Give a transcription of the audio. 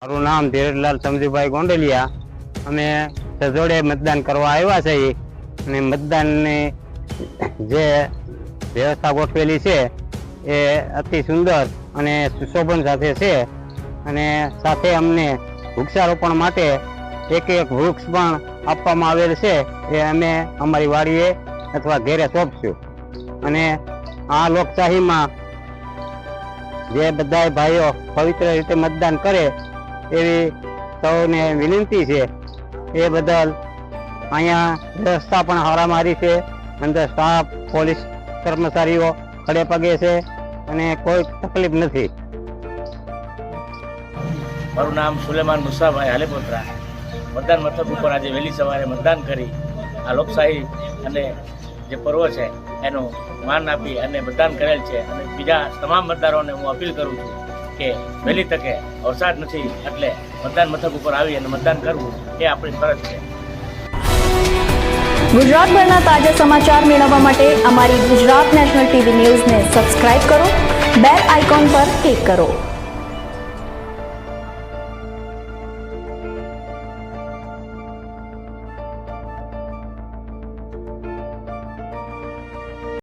મારું નામ ધીરજલાલ સમજીભાઈ ગોંડલિયા। અમે સજોડે મતદાન કરવા આવ્યા છીએ અને મતદાનની જે વ્યવસ્થા ગોઠવેલી છે એ અતિ સુંદર અને સુશોભન સાથે છે અને સાથે અમને વૃક્ષારોપણ માટે એક વૃક્ષ પણ આપવામાં આવેલ છે એ અમે અમારી વાડીએ અથવા ઘેરે સોંપશું। અને આ લોકશાહીમાં જે બધા ભાઈઓ પવિત્ર રીતે મતદાન કરે એવી સૌને વિનંતી છે। એ બદલ અહીંયા વ્યવસ્થા પણ હારામારી છે, અંદર સ્ટાફ પોલીસ કર્મચારીઓ ખડે પગે છે અને કોઈ તકલીફ નથી। મારું નામ સુલેમાન મુસાભાઈ હાલેપોત્રા। મતદાન મથક ઉપર આજે વહેલી સવારે મતદાન કરી આ લોકશાહી અને જે પર્વ છે એનું માન આપી અને મતદાન કરેલ છે। અને બીજા તમામ મતદારોને હું અપીલ કરું છું કે વહેલી તકે વરસાદ નથી એટલે મતદાન મથક ઉપર આવી અને મતદાન કરવું એ આપણી ફરજ છે। ગુજરાતભરના તાજા સમાચાર મેળવવા માટે અમારી ગુજરાત નેશનલ ટીવી ન્યૂઝને સબસ્ક્રાઇબ કરો, બેલ આઇકોન પર ક્લિક કરો।